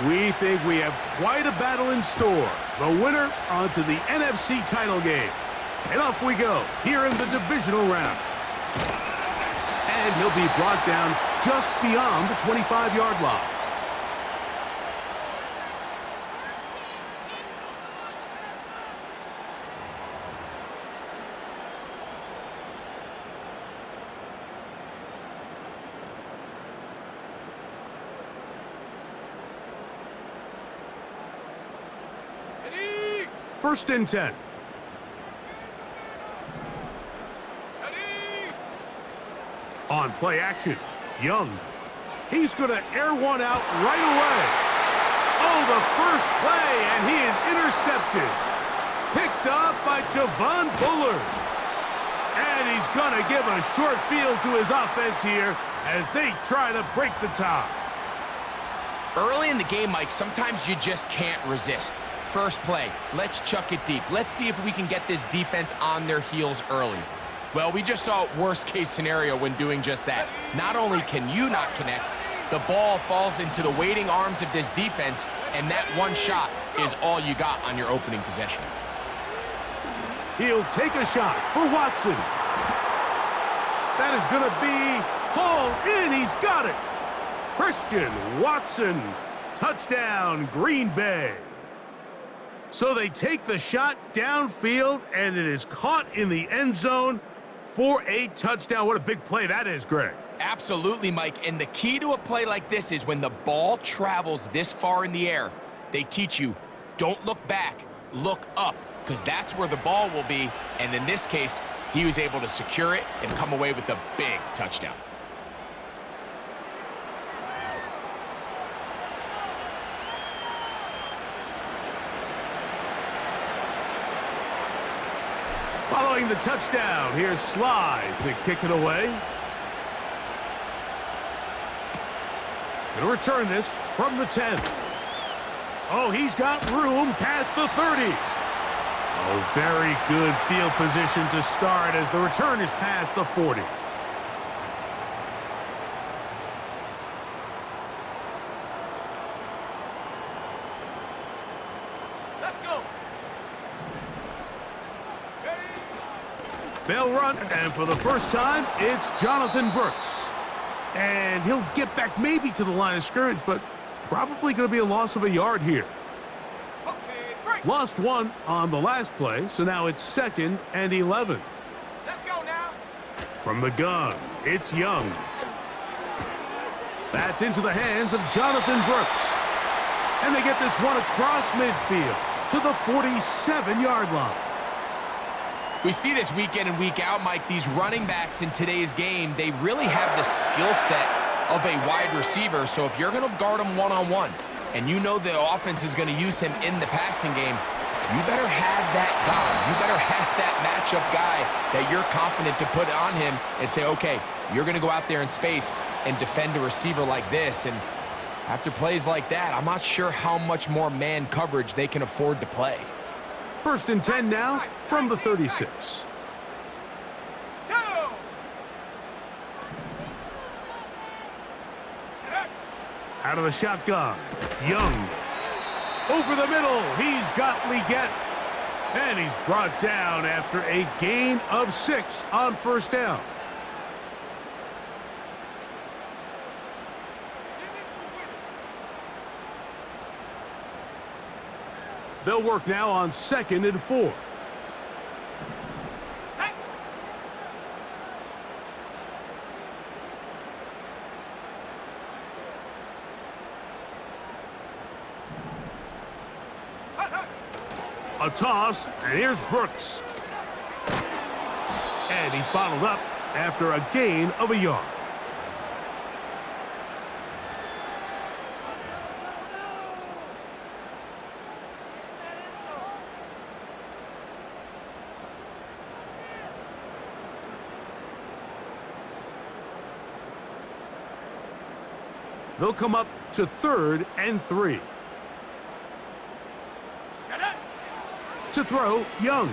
We think we have quite a battle in store. The winner onto the NFC title game. And off we go here in the divisional round. And he'll be brought down just beyond the 25-yard line. First and 10. On play action, Young. He's going to air one out right away. Oh, the first play, and he is intercepted. Picked off by Javon Bullard. And he's going to give a short field to his offense here as they try to break the tie. Early in the game, Mike, sometimes you just can't resist. First play, let's chuck it deep. Let's see if we can get this defense on their heels early. Well, we just saw worst case scenario when doing just that. Not only can you not connect, the ball falls into the waiting arms of this defense, and that one shot is all you got on your opening possession. He'll take a shot for Watson. That is going to be hauled in. He's got it. Christian Watson. Touchdown, Green Bay. So they take the shot downfield, and it is caught in the end zone for a touchdown. What a big play that is, Greg. Absolutely, Mike. And the key to a play like this is when the ball travels this far in the air, they teach you, don't look back, look up, because that's where the ball will be. And in this case, he was able to secure it and come away with a big touchdown. Following the touchdown, here's Slide to kick it away. Going to return this from the 10. Oh, he's got room past the 30. Oh, very good field position to start as the return is past the 40. They'll run, and for the first time, it's Jonathan Brooks. And he'll get back maybe to the line of scrimmage, but probably going to be a loss of a yard here. Lost one on the last play, so now it's 2nd and 11. Let's go now. From the gun, it's Young. That's into the hands of Jonathan Brooks. And they get this one across midfield to the 47-yard line. We see this week in and week out, Mike, these running backs in today's game, they really have the skill set of a wide receiver. So if you're going to guard him one-on-one and you know the offense is going to use him in the passing game, you better have that guy. You better have that matchup guy that you're confident to put on him and say, okay, you're going to go out there in space and defend a receiver like this. And after plays like that, I'm not sure how much more man coverage they can afford to play. First and 10 now from the 36. Out of the shotgun, Young. Over the middle, he's got Leggett. And he's brought down after a gain of 6 on first down. They'll work now on 2nd and 4. A toss, and here's Brooks. And he's bottled up after a gain of a yard. They'll come up to 3rd and 3. To throw, Young.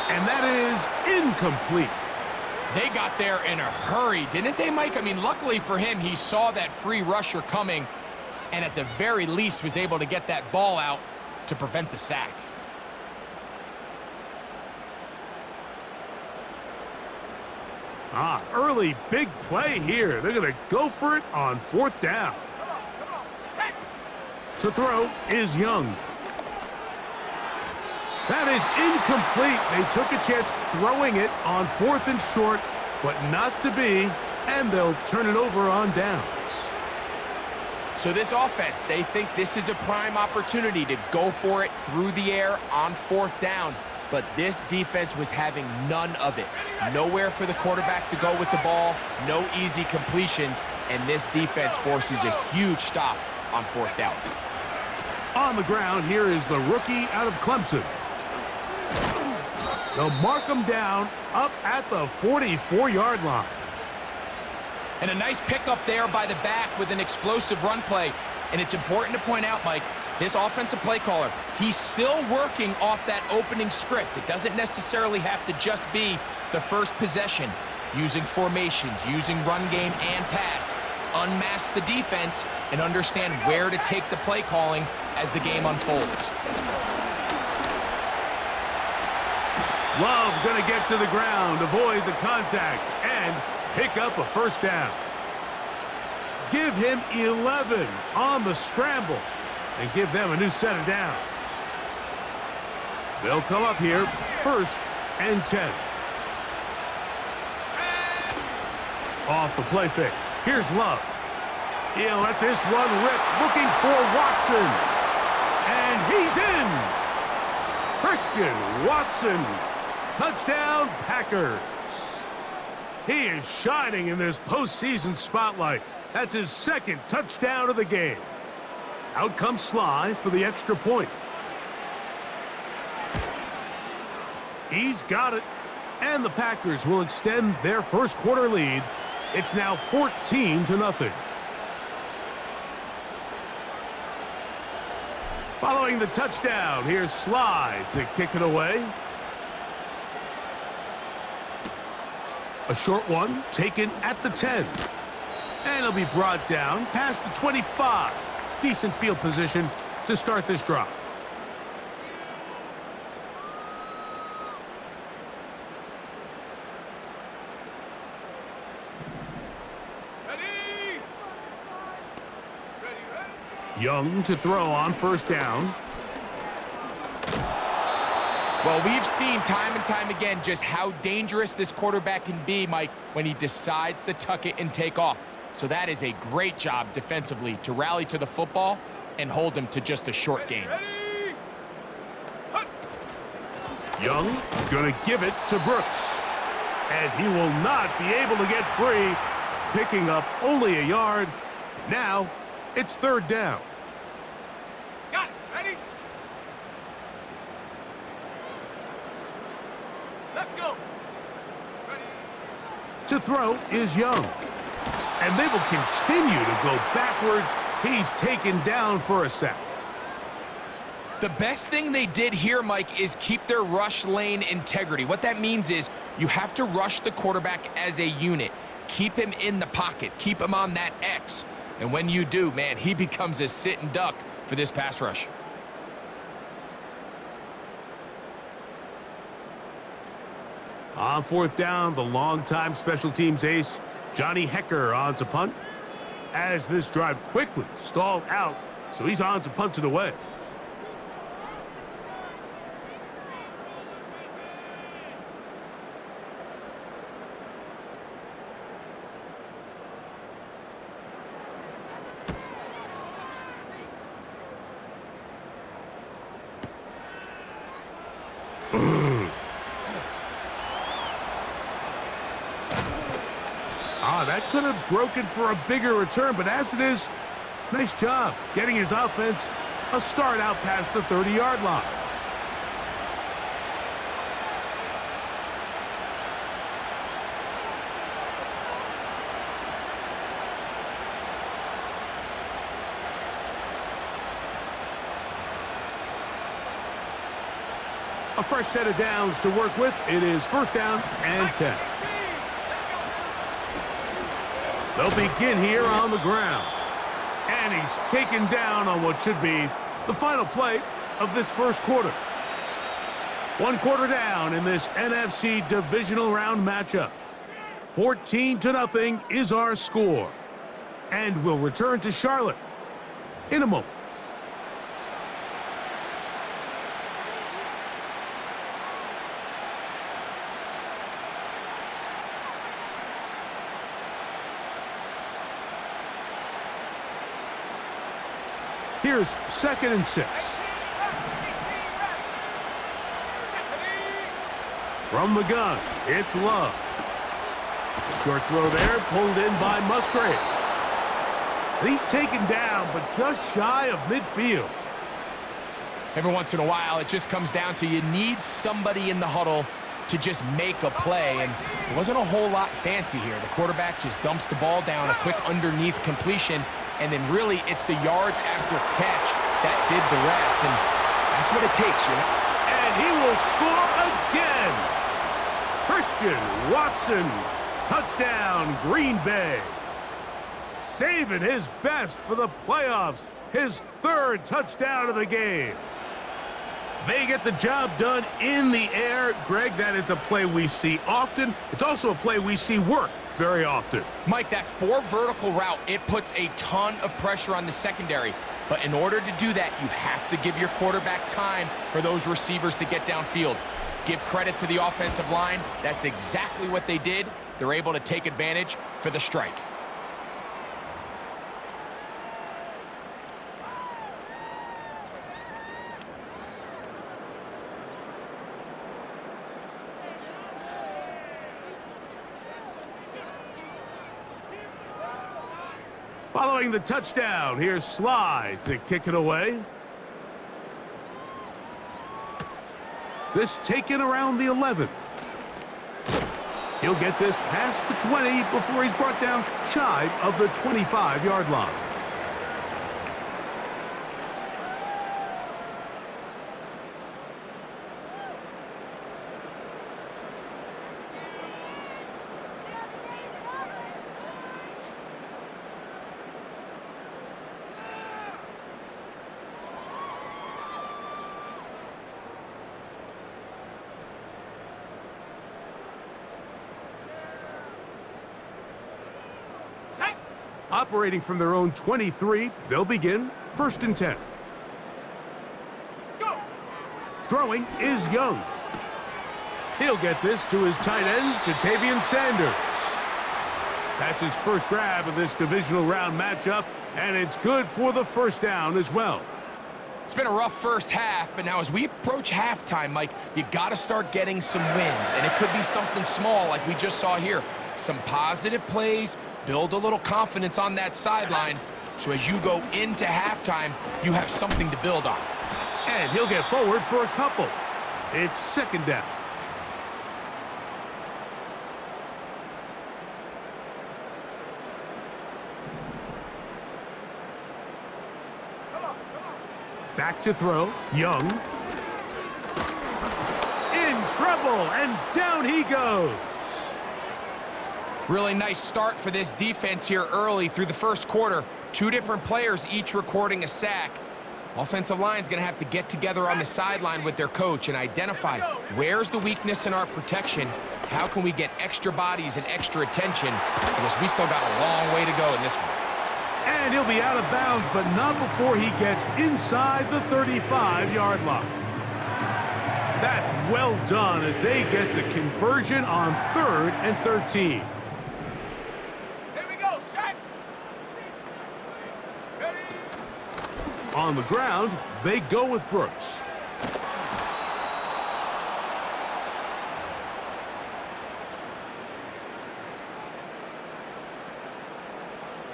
And that is incomplete. They got there in a hurry, didn't they, Mike? I mean, luckily for him, he saw that free rusher coming and at the very least was able to get that ball out to prevent the sack. Early big play here. They're going to go for it on 4th down. To throw is Young. That is incomplete. They took a chance throwing it on 4th and short, but not to be, and they'll turn it over on downs. So this offense, they think this is a prime opportunity to go for it through the air on 4th down, but this defense was having none of it. Nowhere for the quarterback to go with the ball, no easy completions, and this defense forces a huge stop on 4th down. On the ground, here is the rookie out of Clemson. They'll mark him down up at the 44-yard line. And a nice pickup there by the back with an explosive run play. And it's important to point out, Mike, this offensive play caller, he's still working off that opening script. It doesn't necessarily have to just be the first possession. Using formations, using run game and pass. Unmask the defense and understand where to take the play calling as the game unfolds. Love going to get to the ground, avoid the contact, and pick up a 1st down. Give him 11 on the scramble and give them a new set of downs. They'll come up here, 1st and 10. Off the play fake. Here's Love. He'll let this one rip, looking for Watson. And he's in. Christian Watson. Touchdown, Packers. He is shining in this postseason spotlight. That's his 2nd touchdown of the game. Out comes Sly for the extra point. He's got it. And the Packers will extend their 1st quarter lead. It's now 14-0. Following the touchdown, here's Sly to kick it away. A short one taken at the 10. And it'll be brought down past the 25. Decent field position to start this drive. Young to throw on 1st down. Well, we've seen time and time again just how dangerous this quarterback can be, Mike, when he decides to tuck it and take off. So that is a great job defensively to rally to the football and hold him to just a short gain. Young going to give it to Brooks. And he will not be able to get free, picking up only a yard. Now it's 3rd down. Got it. Ready? Let's go. Ready. To throw is Young. And they will continue to go backwards. He's taken down for a sack. The best thing they did here, Mike, is keep their rush lane integrity. What that means is you have to rush the quarterback as a unit. Keep him in the pocket. Keep him on that X. And when you do, man, he becomes a sit and duck for this pass rush. On 4th down, the longtime special teams ace, Johnny Hecker, on to punt. As this drive quickly stalled out, so he's on to punt it away. That could have broken for a bigger return, but as it is, nice job getting his offense a start out past the 30-yard line. A fresh set of downs to work with. It is 1st down and 10. They'll begin here on the ground. And he's taken down on what should be the final play of this first quarter. 1 quarter down in this NFC Divisional Round matchup. 14-0 is our score. And we'll return to Charlotte in a moment. Here's 2nd and 6. From the gun, it's Love. Short throw there, pulled in by Musgrave. And he's taken down, but just shy of midfield. Every once in a while, it just comes down to you need somebody in the huddle to just make a play, and it wasn't a whole lot fancy here. The quarterback just dumps the ball down, a quick underneath completion, and then really it's the yards after catch that did the rest, and that's what it takes, you know? And he will score again. Christian Watson, touchdown, Green Bay. Saving his best for the playoffs, his 3rd touchdown of the game. They get the job done in the air. Greg, that is a play we see often. It's also a play we see work very often. Mike, that 4 vertical route, it puts a ton of pressure on the secondary. But in order to do that, you have to give your quarterback time for those receivers to get downfield. Give credit to the offensive line. That's exactly what they did. They're able to take advantage for the strike. Following the touchdown, here's Sly to kick it away. This taken around the 11. He'll get this past the 20 before he's brought down shy of the 25-yard line. Operating from their own 23, they'll begin 1st and 10. Go. Throwing is Young. He'll get this to his tight end, Jatavian Sanders. That's his first grab of this divisional round matchup, and it's good for the 1st down as well. It's been a rough first half, but now as we approach halftime, Mike, you got to start getting some wins, and it could be something small like we just saw here. Some positive plays, build a little confidence on that sideline, so as you go into halftime, you have something to build on. And he'll get forward for a couple. It's 2nd down. Back to throw, Young. In trouble, and down he goes. Really nice start for this defense here early through the first quarter. 2 different players each recording a sack. Offensive line's going to have to get together on the sideline with their coach and identify where's the weakness in our protection, how can we get extra bodies and extra attention, because we still got a long way to go in this one. And he'll be out of bounds, but not before he gets inside the 35-yard line. That's well done as they get the conversion on 3rd and 13. Here we go, set. Ready. On the ground, they go with Brooks.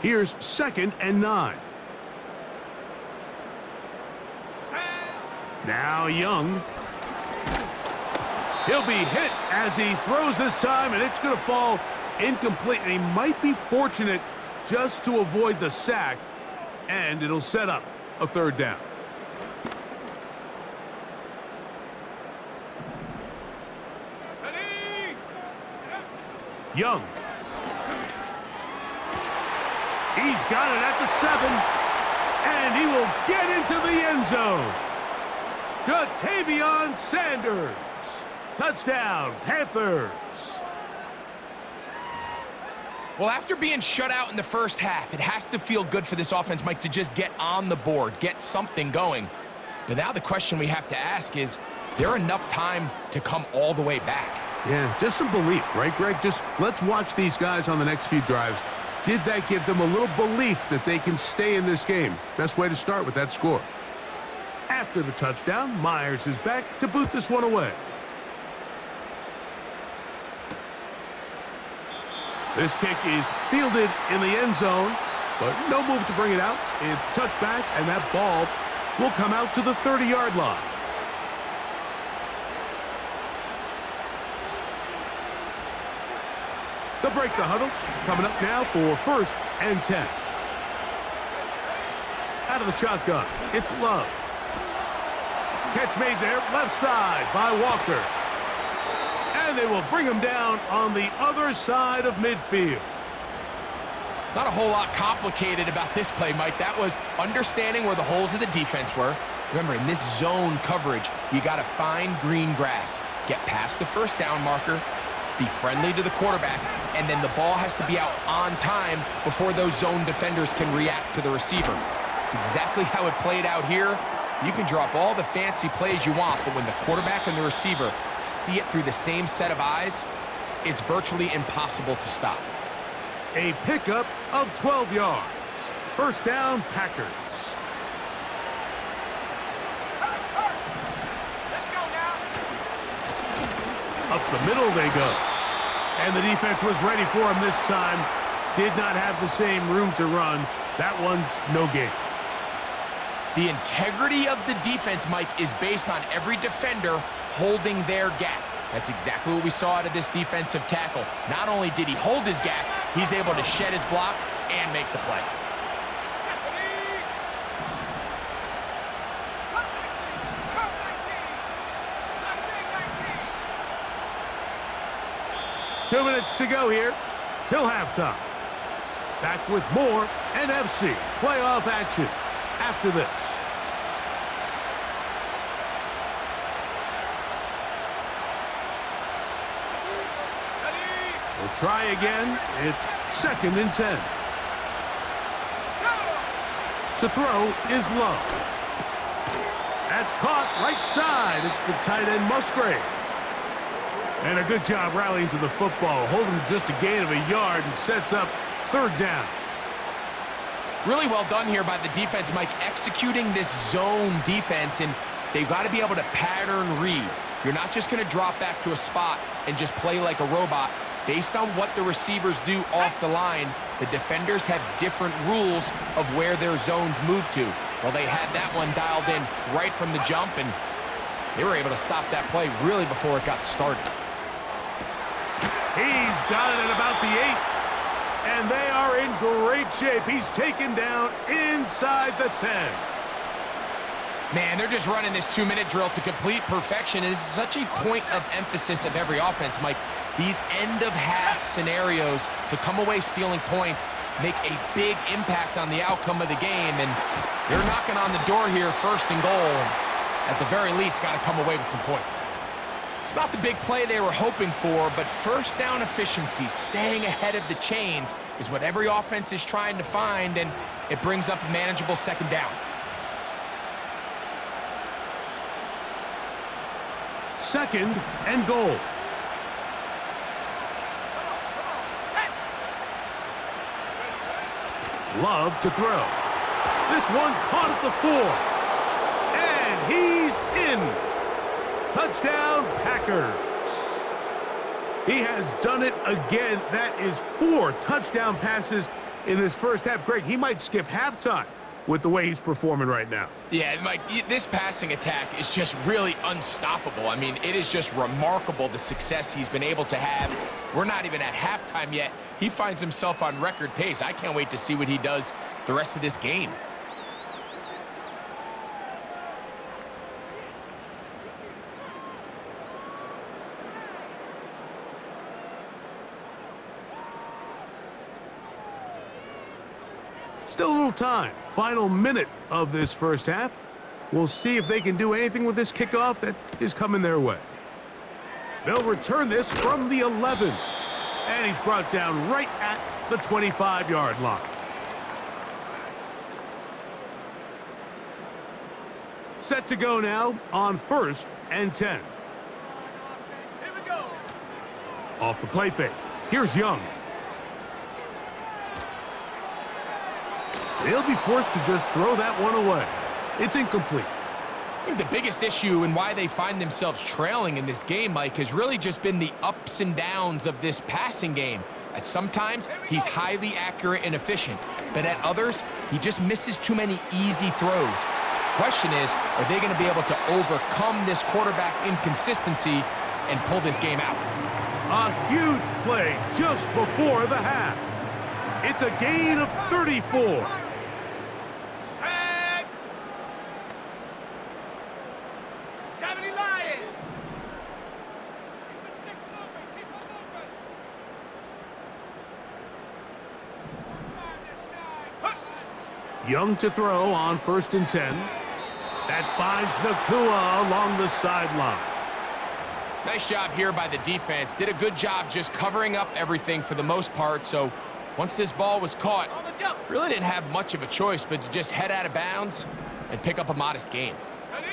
Here's 2nd and 9. Now Young. He'll be hit as he throws this time, and it's going to fall incomplete. And he might be fortunate just to avoid the sack, and it'll set up a 3rd down. Ready. Young. He's got it at the 7, and he will get into the end zone. Jatavion Sanders. Touchdown, Panthers. Well, after being shut out in the first half, it has to feel good for this offense, Mike, to just get on the board, get something going. But now the question we have to ask is there enough time to come all the way back? Yeah, just some belief, right, Greg? Just let's watch these guys on the next few drives. Did that give them a little belief that they can stay in this game? Best way to start with that score. After the touchdown, Myers is back to boot this one away. This kick is fielded in the end zone, but no move to bring it out. It's touchback, and that ball will come out to the 30-yard line. They'll break the huddle. Coming up now for 1st and 10. Out of the shotgun, it's Love. Catch made there, left side by Walker. And they will bring him down on the other side of midfield. Not a whole lot complicated about this play, Mike. That was understanding where the holes of the defense were. Remember, in this zone coverage, you got to find green grass, get past the first down marker, be friendly to the quarterback, and then the ball has to be out on time before those zone defenders can react to the receiver. It's exactly how it played out here. You can drop all the fancy plays you want, but when the quarterback and the receiver see it through the same set of eyes, it's virtually impossible to stop. A pickup of 12 yards. First down, Packers. Let's go now. Up the middle they go. And the defense was ready for him this time. Did not have the same room to run. That one's no gain. The integrity of the defense, Mike, is based on every defender holding their gap. That's exactly what we saw out of this defensive tackle. Not only did he hold his gap, he's able to shed his block and make the play. Two minutes to go here till halftime. Back with more NFC playoff action after this. We'll try again. It's 2nd and 10. To throw is Love. That's caught right side. It's the tight end Musgrave. And a good job rallying to the football, holding just a gain of a yard and sets up 3rd down. Really well done here by the defense, Mike, executing this zone defense, and they've got to be able to pattern read. You're not just going to drop back to a spot and just play like a robot. Based on what the receivers do off the line, the defenders have different rules of where their zones move to. Well, they had that one dialed in right from the jump, and they were able to stop that play really before it got started. He's got it at about the 8. And they are in great shape. He's taken down inside the 10. Man, they're just running this 2-minute drill to complete perfection. It is such a point of emphasis of every offense, Mike. These end-of-half scenarios to come away stealing points make a big impact on the outcome of the game. And they're knocking on the door here, 1st and goal. At the very least, got to come away with some points. It's not the big play they were hoping for, but first down efficiency, staying ahead of the chains, is what every offense is trying to find, and it brings up a manageable 2nd down. 2nd and goal. Love to throw. This one caught at the 4. And he's in. Touchdown, Packers. He has done it again. That is 4 touchdown passes in this first half. Greg, he might skip halftime with the way he's performing right now. Yeah, Mike, this passing attack is just really unstoppable. I mean, it is just remarkable the success he's been able to have. We're not even at halftime yet. He finds himself on record pace. I can't wait to see what he does the rest of this game. Still a little time. Final minute of this first half. We'll see if they can do anything with this kickoff that is coming their way. They'll return this from the 11. And he's brought down right at the 25-yard line. Set to go now on 1st and 10. Here we go. Off the play fake. Here's Young. They'll be forced to just throw that one away. It's incomplete. I think the biggest issue and why they find themselves trailing in this game, Mike, has really just been the ups and downs of this passing game. At sometimes, he's highly accurate and efficient, but at others, he just misses too many easy throws. Question is, are they going to be able to overcome this quarterback inconsistency and pull this game out? A huge play just before the half. It's a gain of 34. Sack. 70 Lions. Keep the sticks moving. Keep them moving. Young to throw on 1st and 10. That finds Nakua along the sideline. Nice job here by the defense. Did a good job just covering up everything for the most part. So once this ball was caught, On the jump. really didn't have much of a choice but to just head out of bounds and pick up a modest gain. Ready.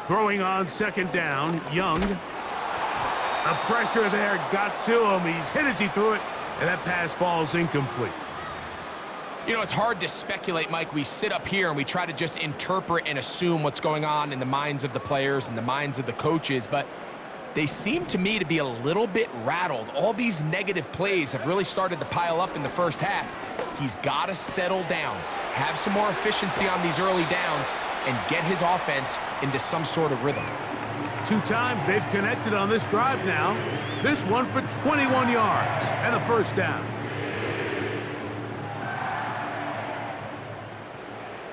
Throwing on 2nd down, Young. The pressure there got to him. He's hit as he threw it, and that pass falls incomplete. You know, it's hard to speculate, Mike. We sit up here and we try to just interpret and assume what's going on in the minds of the players and the minds of the coaches, but they seem to me to be a little bit rattled. All these negative plays have really started to pile up in the first half. He's got to settle down, have some more efficiency on these early downs, and get his offense into some sort of rhythm. 2 times they've connected on this drive now. This one for 21 yards and a 1st down.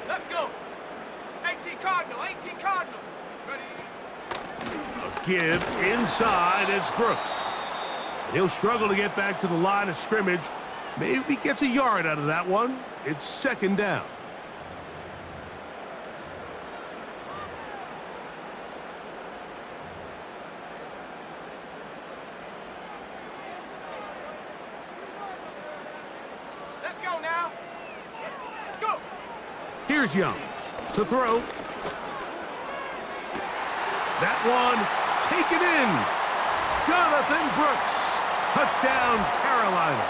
Let's go. 18 Cardinal. 18 Cardinal. Ready. A give inside. It's Brooks. He'll struggle to get back to the line of scrimmage. Maybe he gets a yard out of that one. It's 2nd down. Let's go now. Go. Here's Young to throw. That one taken in. Jonathan Brooks. Touchdown, Carolina.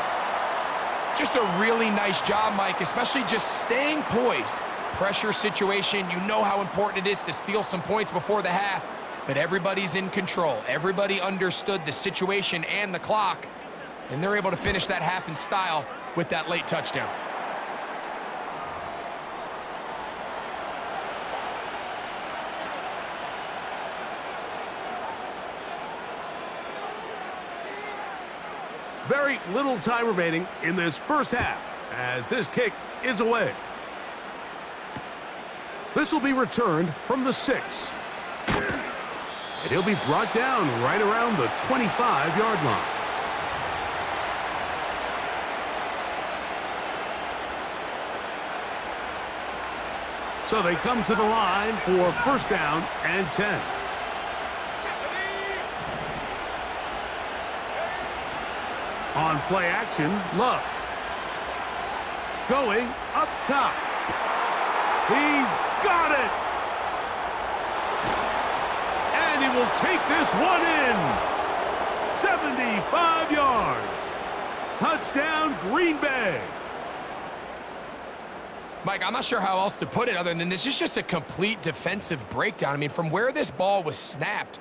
Just a really nice job, Mike, especially just staying poised. Pressure situation, you know how important it is to steal some points before the half, but everybody's in control. Everybody understood the situation and the clock, and they're able to finish that half in style with that late touchdown. Very little time remaining in this first half as this kick is away. This will be returned from the 6. And he'll be brought down right around the 25-yard line. So they come to the line for 1st down and 10. On play action, Love. Going up top. He's got it. And he will take this one in. 75 yards. Touchdown, Green Bay. Mike, I'm not sure how else to put it other than this is just a complete defensive breakdown. I mean, from where this ball was snapped,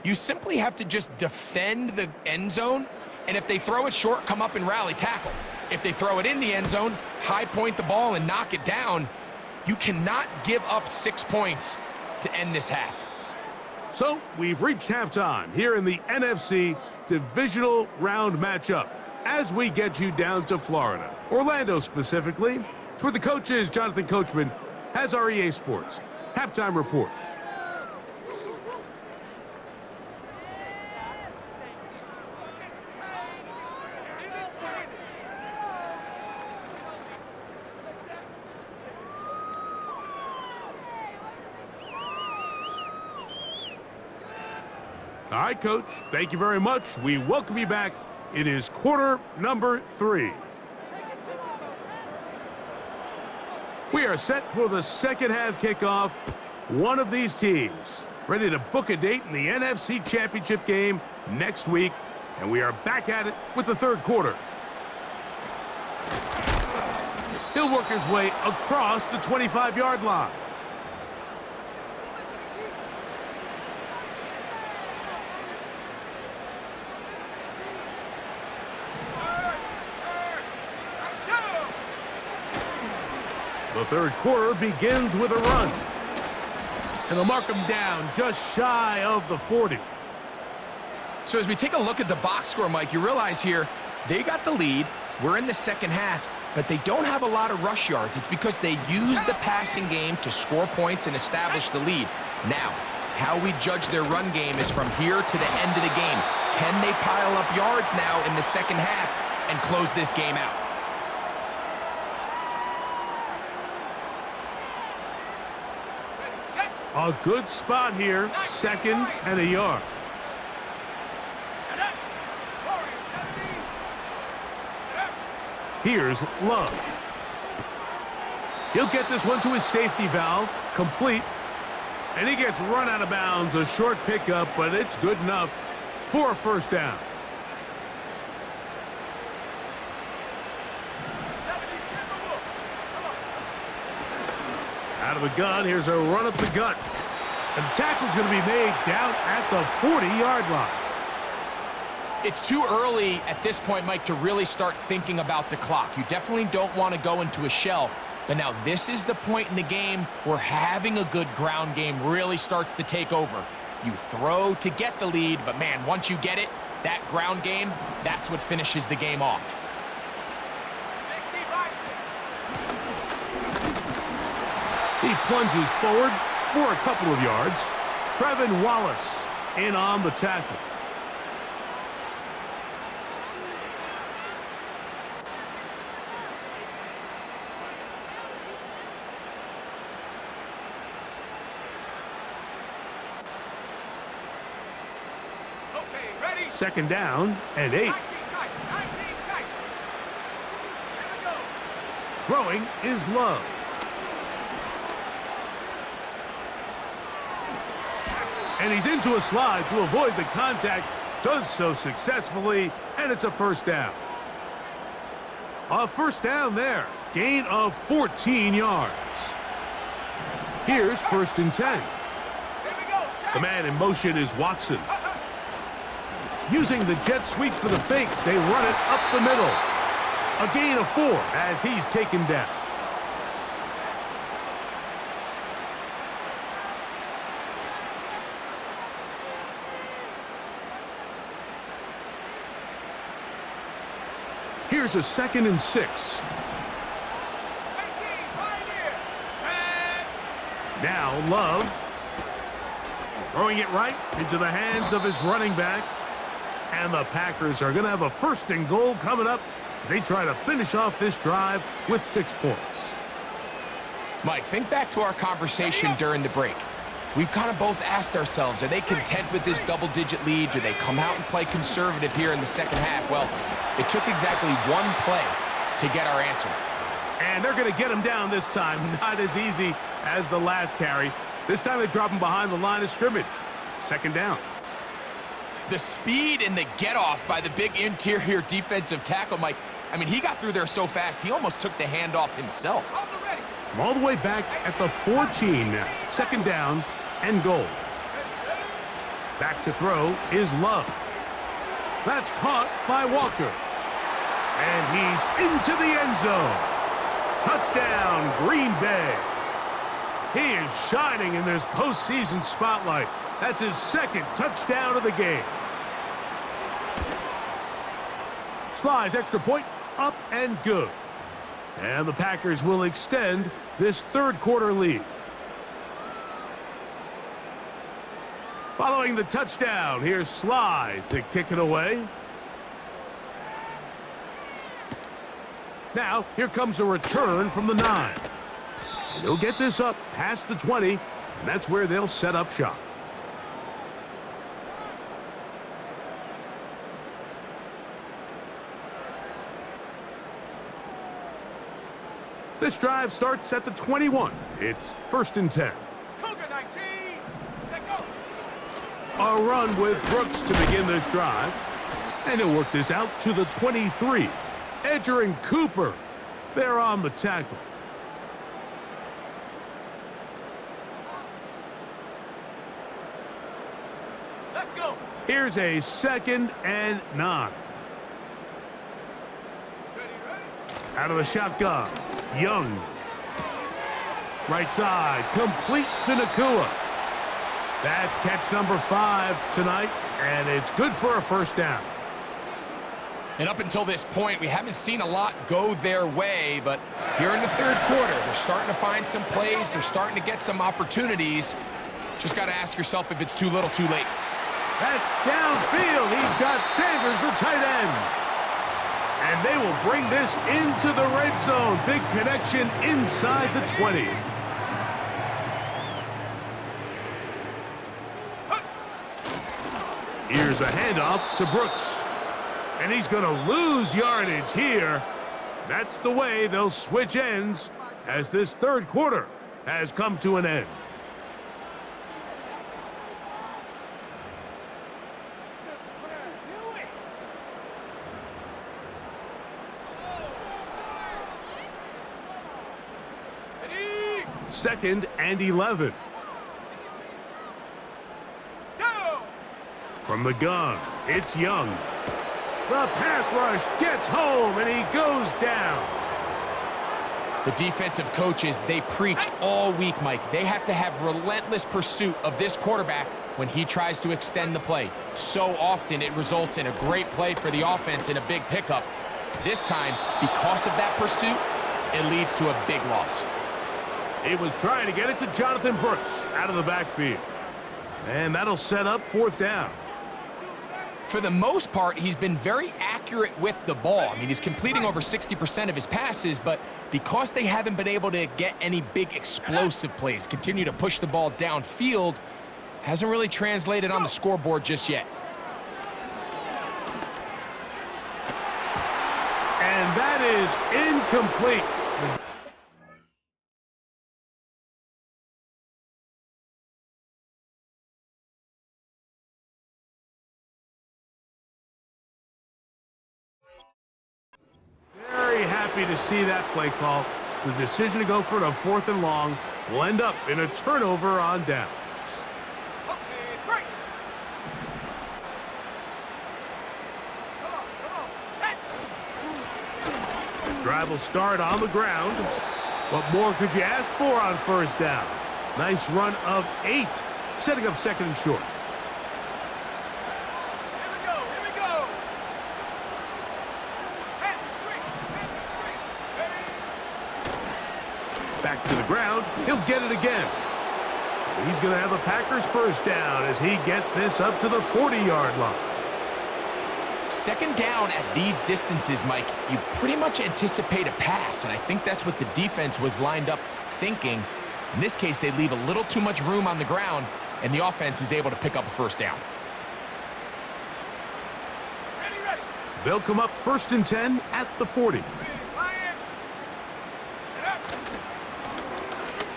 you simply have to just defend the end zone. And if they throw it short, come up and rally tackle. If they throw it in the end zone, high point the ball and knock it down. You cannot give up 6 points to end this half. So we've reached halftime here in the NFC Divisional Round matchup as we get you down to Florida, Orlando specifically. It's where the coach is. Jonathan Coachman has our EA Sports halftime report. All right, Coach. Thank you very much. We welcome you back. It is quarter number 3. We are set for the second half kickoff. One of these teams ready to book a date in the NFC Championship game next week, and we are back at it with the third quarter. He'll work his way across the 25-yard line. The third quarter begins with a run. And they'll mark him down just shy of the 40. So as we take a look at the box score, Mike, you realize here they got the lead. We're in the second half, but they don't have a lot of rush yards. It's because they use the passing game to score points and establish the lead. Now, how we judge their run game is from here to the end of the game. Can they pile up yards now in the second half and close this game out? A good spot here, second and a yard. Here's Love. He'll get this one to his safety valve, complete. And he gets run out of bounds, a short pickup, but it's good enough for a first down. Out of the gun, here's a run up the gut. And the tackle's going to be made down at the 40-yard line. It's too early at this point, Mike, to really start thinking about the clock. You definitely don't want to go into a shell. But now this is the point in the game where having a good ground game really starts to take over. You throw to get the lead, but man, once you get it, that ground game, that's what finishes the game off. He plunges forward for a couple of yards. Trevin Wallace in on the tackle. Second down and 8. Throwing is Love. And he's into a slide to avoid the contact. Does so successfully, and it's a first down. A first down there. Gain of 14 yards. Here's 1st and 10. The man in motion is Watson. Using the jet sweep for the fake, they run it up the middle. A gain of 4 as he's taken down. Here's a 2nd and 6. Now Love. Throwing it right into the hands of his running back. And the Packers are going to have a 1st and goal coming up as they try to finish off this drive with 6 points. Mike, think back to our conversation during the break. We've kind of both asked ourselves, are they content with this double-digit lead? Do they come out and play conservative here in the second half? Well, it took exactly one play to get our answer. And they're going to get him down this time. Not as easy as the last carry. This time they drop him behind the line of scrimmage. Second down. The speed and the get-off by the big interior defensive tackle, Mike. I mean, he got through there so fast, he almost took the handoff himself. From all the way back at the 14 now. Second down and goal. Back to throw is Love. That's caught by Walker. And he's into the end zone. Touchdown, Green Bay. He is shining in this postseason spotlight. That's his 2nd touchdown of the game. Slides extra point, up and good. And the Packers will extend this third quarter lead. Following the touchdown, here's Sly to kick it away. Now, here comes a return from the 9. And he'll get this up past the 20, and that's where they'll set up shop. This drive starts at the 21. It's 1st and 10. Cougar 19. Take go. A run with Brooks to begin this drive. And he'll work this out to the 23. Edger and Cooper, they're on the tackle. Let's go. Here's a 2nd and 9. Ready, ready. Out of the shotgun, Young. Right side, complete to Nakua. That's catch number 5 tonight, and it's good for a 1st down. And up until this point, we haven't seen a lot go their way, but here in the 3rd quarter, they're starting to find some plays. They're starting to get some opportunities. Just got to ask yourself if it's too little, too late. That's downfield. He's got Sanders, the tight end. And they will bring this into the red zone. Big connection inside the 20. Here's a handoff to Brooks. And he's going to lose yardage here. That's the way they'll switch ends as this 3rd quarter has come to an end. Ready. 2nd and 11. Go. From the gun, it's Young. The pass rush gets home, and he goes down. The defensive coaches, they preached all week, Mike. They have to have relentless pursuit of this quarterback when he tries to extend the play. So often it results in a great play for the offense and a big pickup. This time, because of that pursuit, it leads to a big loss. He was trying to get it to Jonathan Brooks out of the backfield. And that'll set up 4th down. For the most part, he's been very accurate with the ball. I mean, he's completing over 60% of his passes, but because they haven't been able to get any big explosive plays, continue to push the ball downfield, hasn't really translated on the scoreboard just yet. And that is incomplete. Very happy to see that play call. The decision to go for it on 4th and long will end up in a turnover on downs. Okay, break. Come on, set. Drive will start on the ground. What more could you ask for on 1st down? Nice run of 8, setting up 2nd and short. Here we go. Head straight. Ready. Back to the ground. He'll get it again. He's going to have a Packers 1st down as he gets this up to the 40-yard line. 2nd down at these distances, Mike, you pretty much anticipate a pass, and I think that's what the defense was lined up thinking. In this case, they leave a little too much room on the ground, and the offense is able to pick up a 1st down. Ready. They'll come up 1st and 10 at the 40. Lion. Get up.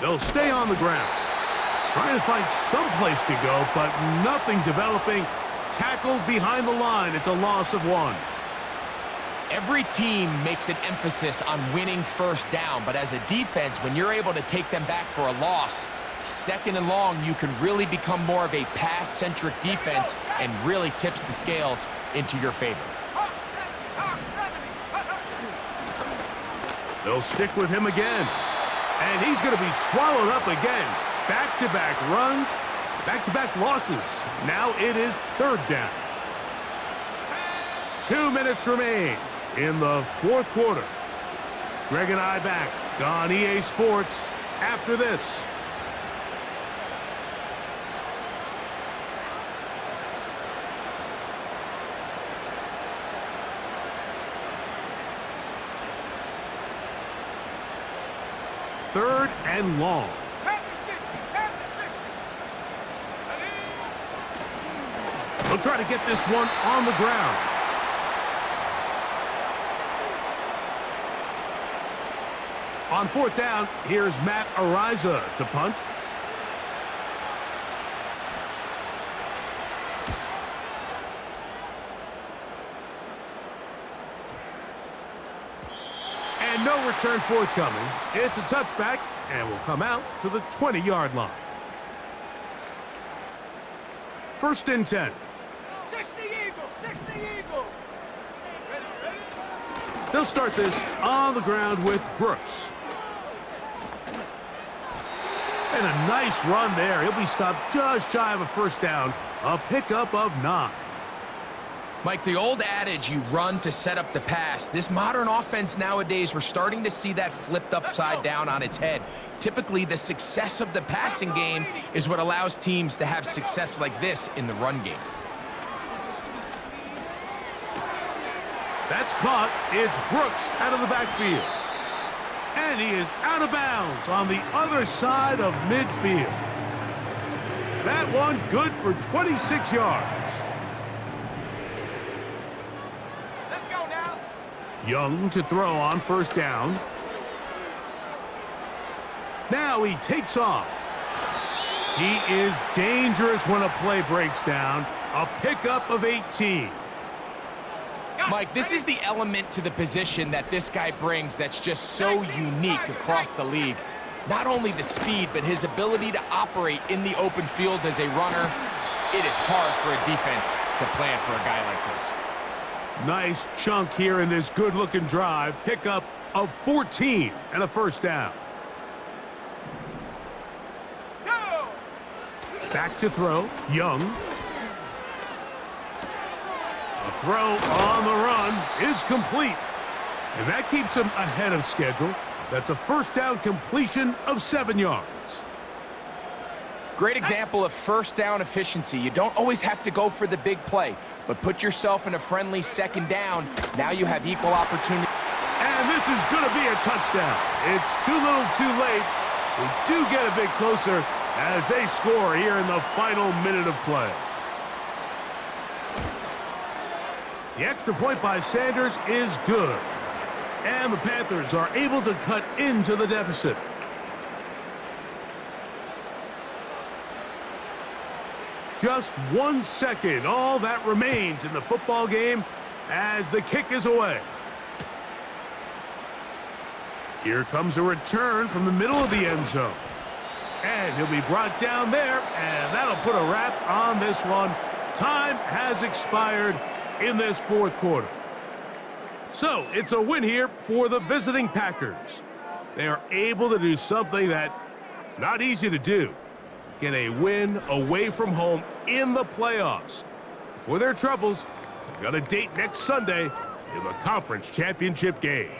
They'll stay on the ground. Trying to find some place to go, but nothing developing. Tackled behind the line. It's a loss of 1. Every team makes an emphasis on winning 1st down, but as a defense, when you're able to take them back for a loss, 2nd and long, you can really become more of a pass-centric defense and really tips the scales into your favor. Hawk 70. They'll stick with him again. And he's going to be swallowed up again. Back-to-back runs, back-to-back losses. Now it is 3rd down. 2 minutes remain in the 4th quarter. Greg and I back on EA Sports after this. Third and long. They'll try to get this one on the ground. On fourth down, here's Matt Ariza to punt. And no return forthcoming. It's a touchback and will come out to the 20-yard line. First and 10. 60 Eagle, 60 Eagle. They'll start this on the ground with Brooks. And a nice run there. He'll be stopped just shy of a first down. A pickup of 9. Mike, the old adage, you run to set up the pass. This modern offense nowadays, we're starting to see that flipped upside down on its head. Typically, the success of the passing game is what allows teams to have success like this in the run game. That's caught. It's Brooks out of the backfield. And he is out of bounds on the other side of midfield. That one good for 26 yards. Let's go now. Young to throw on first down. Now he takes off. He is dangerous when a play breaks down. A pickup of 18. Mike, this is the element to the position that this guy brings that's just so unique across the league. Not only the speed, but his ability to operate in the open field as a runner. It is hard for a defense to plan for a guy like this. Nice chunk here in this good-looking drive. Pickup of 14 and a first down. Go! Back to throw. Young. A throw on the run is complete. And that keeps him ahead of schedule. That's a first down completion of 7 yards. Great example of first down efficiency. You don't always have to go for the big play, but put yourself in a friendly second down. Now you have equal opportunity. And this is going to be a touchdown. It's too little too late. We do get a bit closer as they score here in the final minute of play. The extra point by Sanders is good. And the Panthers are able to cut into the deficit. Just 1 second, all that remains in the football game as the kick is away. Here comes a return from the middle of the end zone. And he'll be brought down there, and that'll put a wrap on this one. Time has expired in this fourth quarter. So it's a win here for the visiting Packers. They are able to do something that not easy to do. Get a win away from home in the playoffs. For their troubles, they've got a date next Sunday in the conference championship game.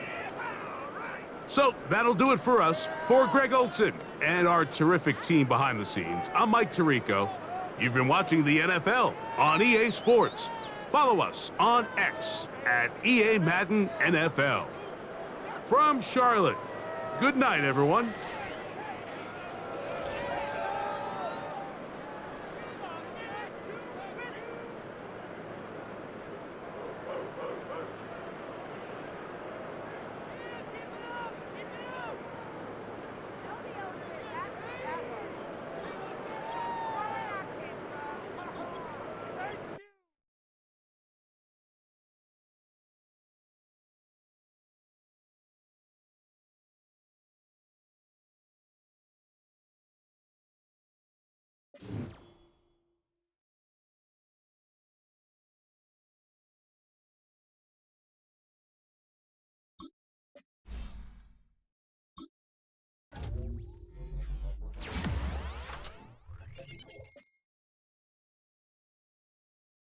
So that'll do it for us. For Greg Olson and our terrific team behind the scenes, I'm Mike Tirico. You've been watching the NFL on EA Sports. Follow us on X at EA Madden NFL. From Charlotte, good night, everyone.